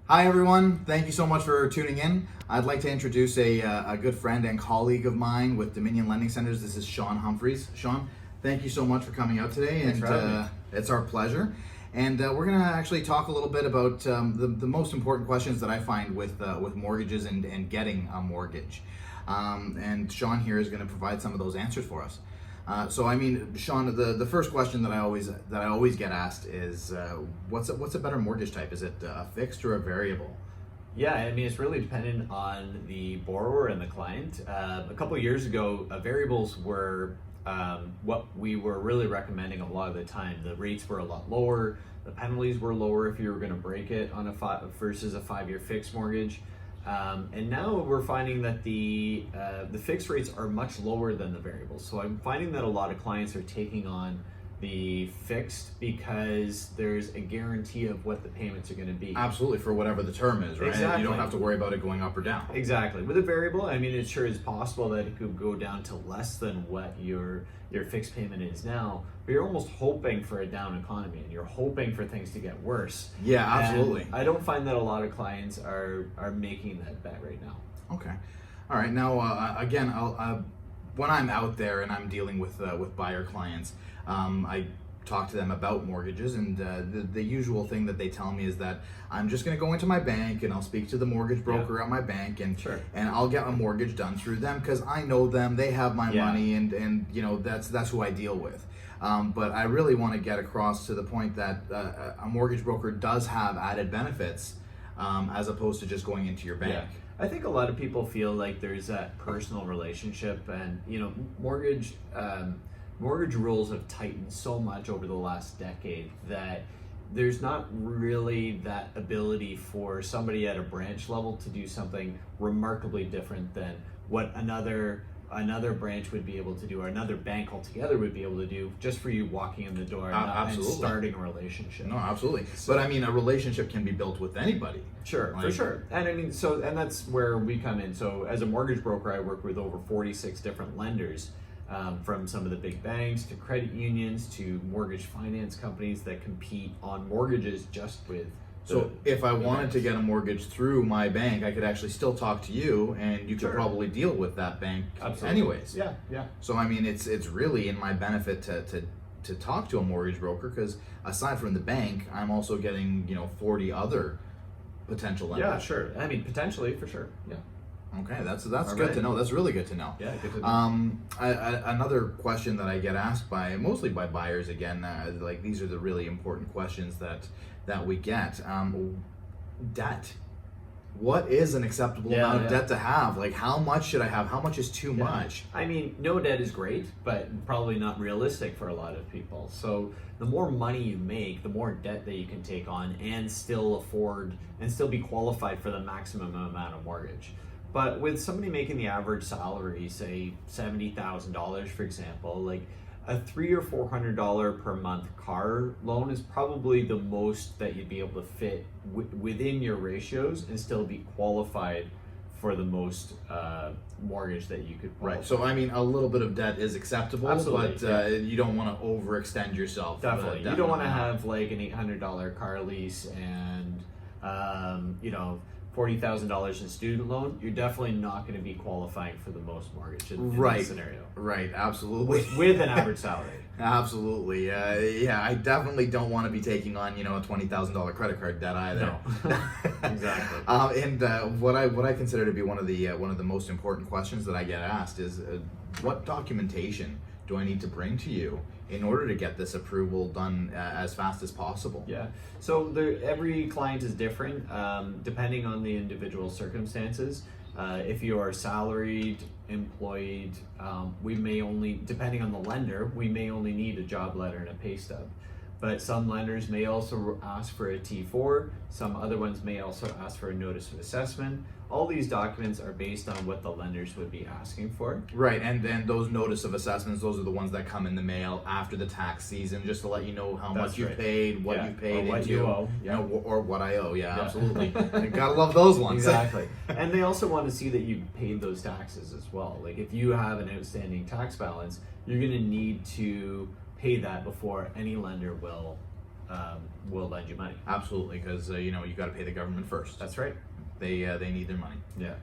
Hi everyone, thank you so much for tuning in. I'd like to introduce a good friend and colleague of mine with Dominion Lending Centers. This is Sean Humphries. Sean, thank you so much for coming out today. Thanks for having me. It's our pleasure. And we're going to actually talk a little bit about the most important questions that I find with mortgages and getting a mortgage. And Sean here is going to provide some of those answers for us. Sean, the first question that I always get asked is, what's a better mortgage type? Is it a fixed or a variable? Yeah, I mean, it's really dependent on the borrower and the client. A couple of years ago, variables were what we were really recommending a lot of the time. The rates were a lot lower. The penalties were lower if you were going to break it on versus a 5-year fixed mortgage. And now we're finding that the fixed rates are much lower than the variables. So I'm finding that a lot of clients are taking on the fixed because there's a guarantee of what the payments are going to be. Absolutely, for whatever the term is, right? Exactly. You don't have to worry about it going up or down. Exactly. With a variable, I mean, it sure is possible that it could go down to less than what your fixed payment is now, but you're almost hoping for a down economy and you're hoping for things to get worse. Yeah, absolutely. And I don't find that a lot of clients are making that bet right now. Okay. All right. Now, again, when I'm out there and I'm dealing with buyer clients, I talk to them about mortgages, and the usual thing that they tell me is that I'm just going to go into my bank and I'll speak to the mortgage broker at my bank, and Sure. and I'll get a mortgage done through them because I know them, they have my money, and you know that's who I deal with. But I really want to get across to the point that a mortgage broker does have added benefits as opposed to just going into your bank. Yeah. I think a lot of people feel like there's that personal relationship, and mortgage rules have tightened so much over the last decade that there's not really that ability for somebody at a branch level to do something remarkably different than what another branch would be able to do, or another bank altogether would be able to do, just for you walking in the door and starting a relationship. No, absolutely. But I mean, a relationship can be built with anybody. Sure, for sure. And I mean, and that's where we come in. So as a mortgage broker, I work with over 46 different lenders, from some of the big banks to credit unions to mortgage finance companies that compete on mortgages just with. So if I wanted to get a mortgage through my bank, I could actually still talk to you, and you could probably deal with that bank anyways. Yeah, yeah. So I mean, it's really in my benefit to talk to a mortgage broker, because aside from the bank, I'm also getting 40 other potential lenders. Yeah, sure. I mean, potentially, for sure. Yeah. Okay, that's good to know. That's really good to know. Yeah, good to know. Another question that I get asked mostly by buyers, again, like these are the really important questions that we get. Debt. What is an acceptable amount of debt to have? Like, how much should I have? How much is too much? I mean, no debt is great, but probably not realistic for a lot of people. So the more money you make, the more debt that you can take on and still afford and still be qualified for the maximum amount of mortgage. But with somebody making the average salary, say $70,000, for example, like a $300 or $400 per month car loan is probably the most that you'd be able to fit within your ratios and still be qualified for the most mortgage that you could qualify. Right. So I mean, a little bit of debt is acceptable, Absolutely, but you don't want to overextend yourself. Definitely. You don't want to have like an $800 car lease and $40,000 in student loan. You're definitely not going to be qualifying for the most mortgage in this scenario. Right, absolutely. With an average salary. Absolutely. Yeah, I definitely don't want to be taking on a $20,000 credit card debt either. No. Exactly. And what I consider to be one of the most important questions that I get asked is, what documentation do I need to bring to you in order to get this approval done as fast as possible? Yeah. So every client is different, depending on the individual circumstances. If you are salaried, employed, we may only, depending on the lender, we may only need a job letter and a pay stub. But some lenders may also ask for a T4, some other ones may also ask for a notice of assessment. All these documents are based on what the lenders would be asking for. Right, and then those notice of assessments, those are the ones that come in the mail after the tax season, just to let you know how much you've paid, what you've paid, or what you owe, or what I owe. Yeah. Absolutely. You gotta love those ones. Exactly. And they also want to see that you've paid those taxes as well. Like if you have an outstanding tax balance, you're going to need to pay that before any lender will will lend you money. Absolutely, because you know, you got to pay the government first. That's right. They need their money. Yeah.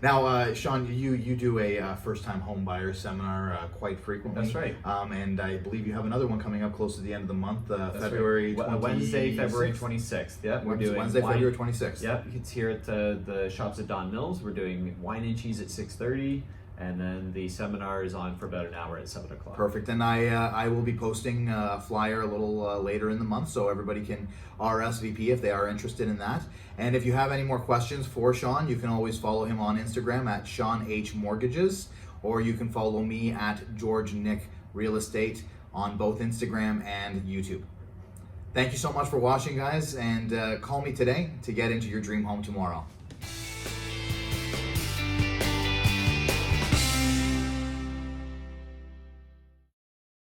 Now, Sean, you do a first-time home buyer seminar quite frequently. That's right. And I believe you have another one coming up close to the end of the month, February right. 26th. Wednesday, February 26th. Yeah, we're doing Wednesday, wine. February 26th. Yep, it's here at the shops at Don Mills. We're doing wine and cheese at 6:30, and then the seminar is on for about an hour at 7 o'clock. Perfect. And I will be posting a flyer a little later in the month, so everybody can RSVP if they are interested in that. And if you have any more questions for Sean, you can always follow him on Instagram at Sean H Mortgages, or you can follow me at George Nick Real Estate on both Instagram and YouTube. Thank you so much for watching, guys, and call me today to get into your dream home tomorrow.